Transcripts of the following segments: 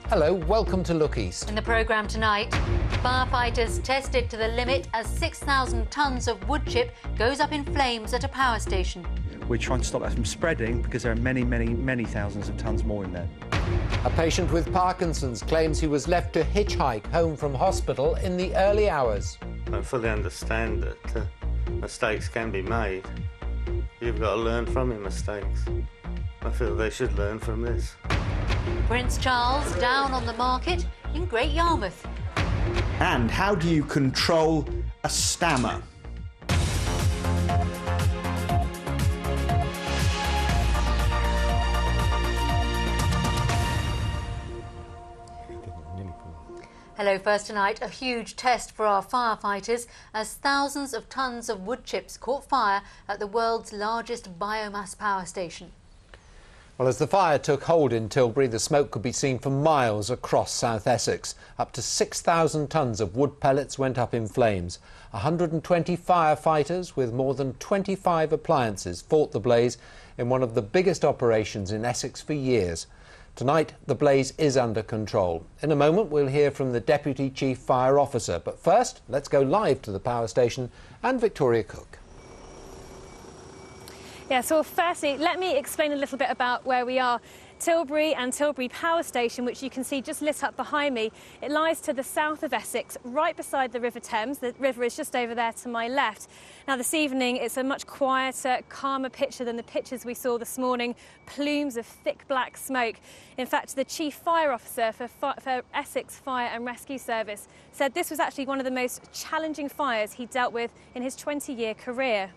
Hello, welcome to Look East. In the programme tonight, firefighters tested to the limit as 6,000 tonnes of wood chip goes up in flames at a power station. We're trying to stop that from spreading because there are many thousands of tonnes more in there. A patient with Parkinson's claims he was left to hitchhike home from hospital in the early hours. I fully understand that mistakes can be made. You've got to learn from your mistakes. I feel they should learn from this. Prince Charles down on the market in Great Yarmouth. And how do you control a stammer? Hello, first tonight, a huge test for our firefighters as thousands of tonnes of wood chips caught fire at the world's largest biomass power station. Well, as the fire took hold in Tilbury, the smoke could be seen for miles across South Essex. Up to 6,000 tonnes of wood pellets went up in flames. 120 firefighters with more than 25 appliances fought the blaze in one of the biggest operations in Essex for years. Tonight, the blaze is under control. In a moment, we'll hear from the Deputy Chief Fire Officer. But first, let's go live to the power station and Victoria Cook. Yeah, so firstly, let me explain a little bit about where we are. Tilbury and Tilbury Power Station, which you can see just lit up behind me, it lies to the south of Essex, right beside the River Thames. The river is just over there to my left. Now, this evening, it's a much quieter, calmer picture than the pictures we saw this morning. Plumes of thick black smoke. In fact, the Chief Fire Officer for Essex Fire and Rescue Service said this was actually one of the most challenging fires he dealt with in his 20-year career.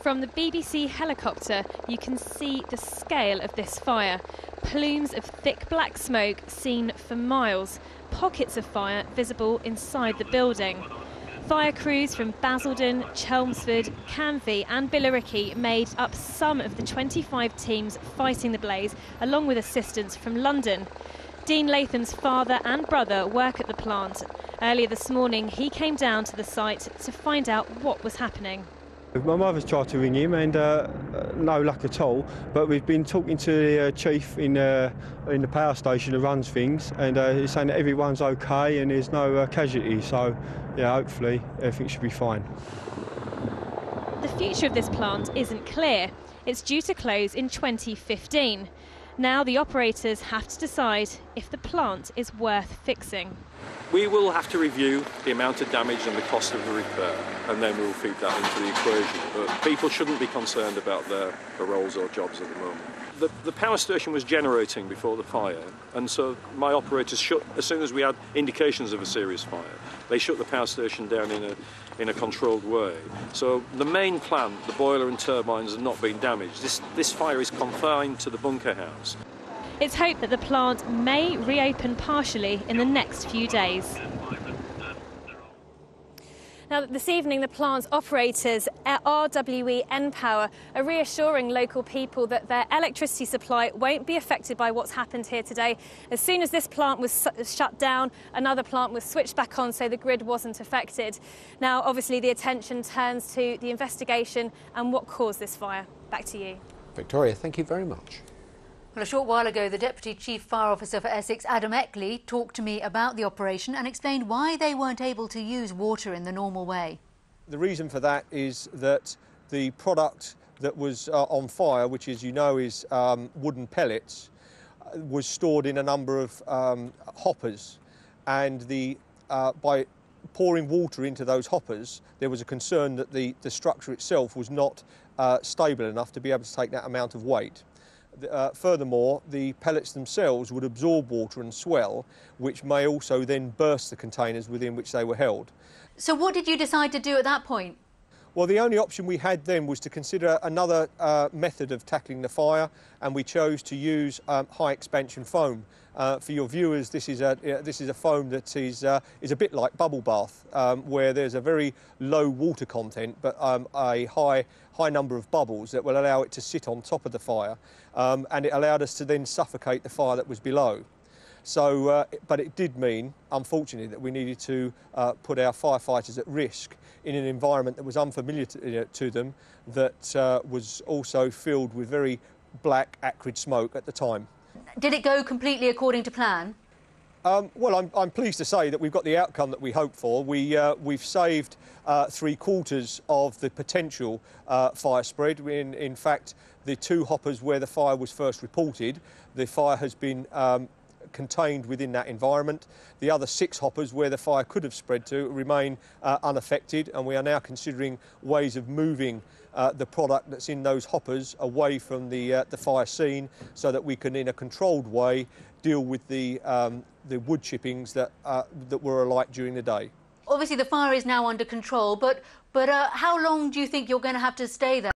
From the BBC helicopter, you can see the scale of this fire. Plumes of thick black smoke seen for miles. Pockets of fire visible inside the building. Fire crews from Basildon, Chelmsford, Canvey and Billericay made up some of the 25 teams fighting the blaze, along with assistance from London. Dean Latham's father and brother work at the plant. Earlier this morning, he came down to the site to find out what was happening. My mother's tried to ring him and no luck at all, but we've been talking to the chief in the power station who runs things, and he's saying that everyone's okay and there's no casualties, so yeah, hopefully everything should be fine. The future of this plant isn't clear. It's due to close in 2015. Now the operators have to decide if the plant is worth fixing. We will have to review the amount of damage and the cost of the repair, and then we'll feed that into the equation. But people shouldn't be concerned about their roles or jobs at the moment. The power station was generating before the fire, and so my operators shut, as soon as we had indications of a serious fire, they shut the power station down in a controlled way. So the main plant, the boiler and turbines, have not been damaged. This fire is confined to the bunker house. It's hoped that the plant may reopen partially in the next few days. Now, this evening, the plant's operators at RWE npower are reassuring local people that their electricity supply won't be affected by what's happened here today. As soon as this plant was shut down, another plant was switched back on, so the grid wasn't affected. Now, obviously, the attention turns to the investigation and what caused this fire. Back to you. Victoria, thank you very much. Well, a short while ago, the Deputy Chief Fire Officer for Essex, Adam Eckley, talked to me about the operation and explained why they weren't able to use water in the normal way. The reason for that is that the product that was on fire, which as you know is wooden pellets, was stored in a number of hoppers, and by pouring water into those hoppers, there was a concern that the structure itself was not stable enough to be able to take that amount of weight. Furthermore, the pellets themselves would absorb water and swell, which may also then burst the containers within which they were held. So what did you decide to do at that point? Well, the only option we had then was to consider another method of tackling the fire, and we chose to use high expansion foam. For your viewers, this is a foam that is a bit like bubble bath, where there's a very low water content, but a high number of bubbles that will allow it to sit on top of the fire, and it allowed us to then suffocate the fire that was below. So, but it did mean, unfortunately, that we needed to put our firefighters at risk in an environment that was unfamiliar to them, that was also filled with very black, acrid smoke at the time. Did it go completely according to plan? Well, I'm pleased to say that we've got the outcome that we hoped for. We've saved 3/4 of the potential fire spread. In fact, the 2 hoppers where the fire was first reported, the fire has been contained within that environment. The other 6 hoppers where the fire could have spread to remain unaffected, and we are now considering ways of moving the product that's in those hoppers away from the fire scene, so that we can, in a controlled way, deal with the wood chippings that were alight during the day. Obviously, the fire is now under control, but how long do you think you're going to have to stay there?